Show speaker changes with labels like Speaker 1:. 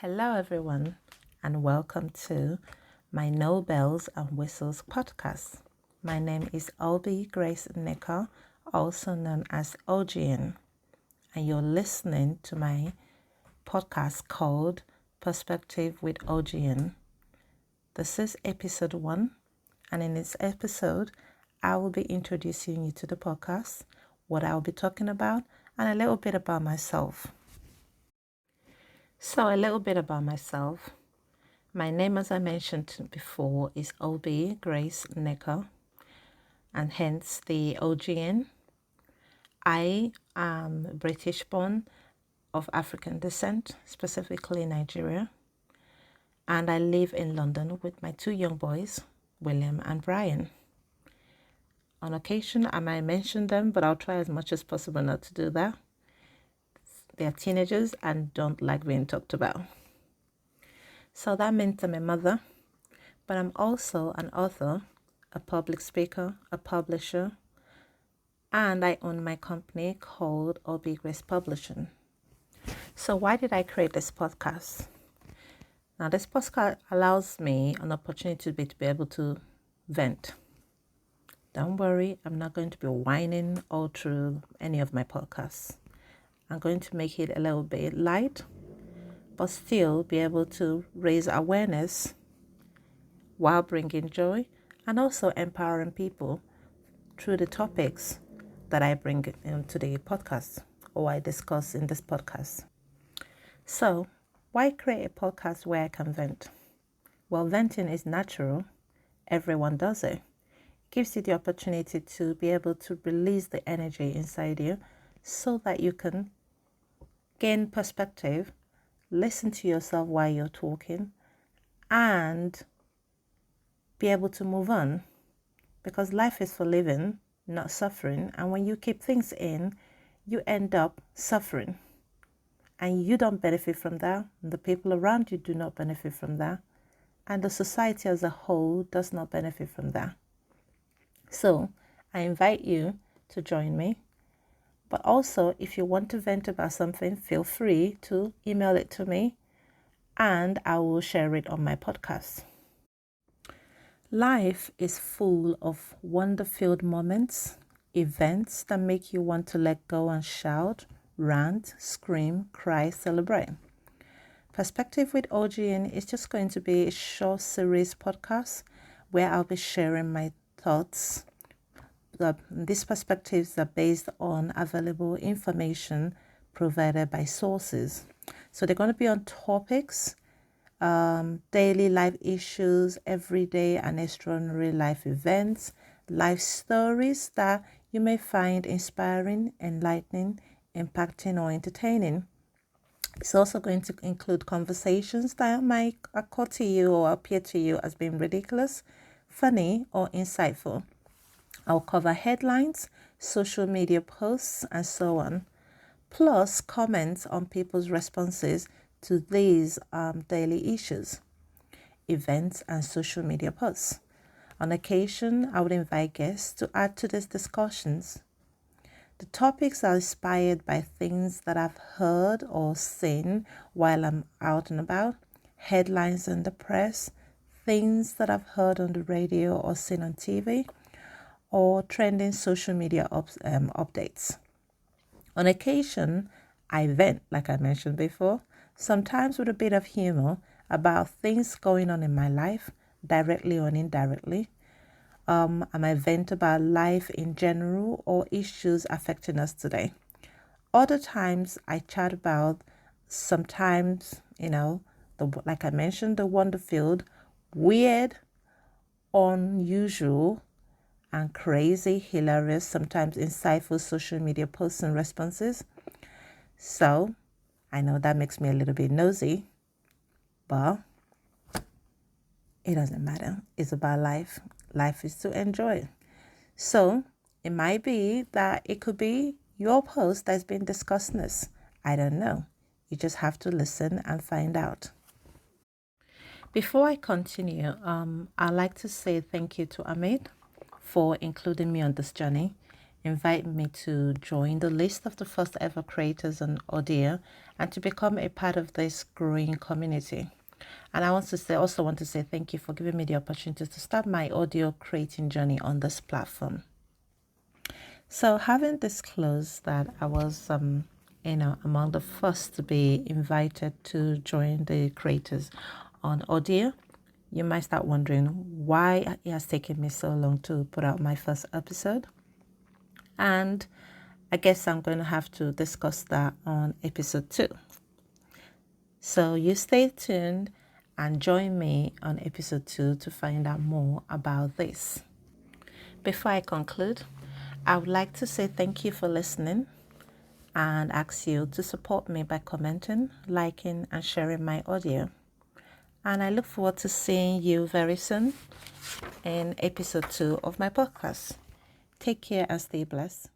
Speaker 1: Hello, everyone, and welcome to my No Bells and Whistles podcast. My name is Obi Grace Nika, also known as OGN, and you're listening to my podcast called Perspective with OGN. This is episode 1, and in this episode, I will be introducing you to the podcast, what I'll be talking about, and a little bit about myself. So, a little bit about myself. My name, as I mentioned before, is Obi Grace Nika, and hence the OGN. I am British born of African descent, specifically Nigeria, and I live in London with my 2 young boys, William and Brian. On occasion, I might mention them, but I'll try as much as possible not to do that. They're teenagers and don't like being talked about. So that means I'm a mother, but I'm also an author, a public speaker, a publisher, and I own my company called Obi Grace Publishing. So why did I create this podcast? Now, this podcast allows me an opportunity to be able to vent. Don't worry, I'm not going to be whining all through any of my podcasts. I'm going to make it a little bit light, but still be able to raise awareness while bringing joy and also empowering people through the topics that I bring into the podcast or I discuss in this podcast. So, why create a podcast where I can vent? Well, venting is natural. Everyone does it. It gives you the opportunity to be able to release the energy inside you so that you can gain perspective, listen to yourself while you're talking, and be able to move on. Because life is for living, not suffering. And when you keep things in, you end up suffering. And you don't benefit from that. The people around you do not benefit from that. And the society as a whole does not benefit from that. So I invite you to join me. But also, if you want to vent about something, feel free to email it to me and I will share it on my podcast. Life is full of wonder-filled moments, events that make you want to let go and shout, rant, scream, cry, celebrate. Perspective with OGN is just going to be a short series podcast where I'll be sharing my thoughts. These perspectives are based on available information provided by sources. So they're going to be on topics, daily life issues, everyday and extraordinary life events, life stories that you may find inspiring, enlightening, impacting, or entertaining. It's also going to include conversations that might occur to you or appear to you as being ridiculous, funny, or insightful. I'll cover headlines, social media posts, and so on, plus comments on people's responses to these daily issues, events, and social media posts. On occasion, I would invite guests to add to these discussions. The topics are inspired by things that I've heard or seen while I'm out and about, headlines in the press, things that I've heard on the radio or seen on TV, or trending social media updates. On occasion, I vent, like I mentioned before, sometimes with a bit of humor about things going on in my life, directly or indirectly. I might vent about life in general or issues affecting us today. Other times, I chat about sometimes, like I mentioned, the wonder-filled, weird, unusual, and crazy, hilarious, sometimes insightful social media posts and responses. So, I know that makes me a little bit nosy, but it doesn't matter. It's about life. Life is to enjoy. So, it might be that it could be your post that's been discussing this. I don't know. You just have to listen and find out. Before I continue, I'd like to say thank you to Ahmed for including me on this journey. invite me to join the list of the first ever creators on Audea and to become a part of this growing community. And I also want to say thank you for giving me the opportunity to start my audio creating journey on this platform. So having disclosed that I was among the first to be invited to join the creators on Audea, you might start wondering why it has taken me so long to put out my first episode. And I guess I'm going to have to discuss that on episode 2. So you stay tuned and join me on episode 2 to find out more about this. Before I conclude, I would like to say thank you for listening and ask you to support me by commenting, liking, and sharing my audio. And I look forward to seeing you very soon in episode 2 of my podcast. Take care and stay blessed.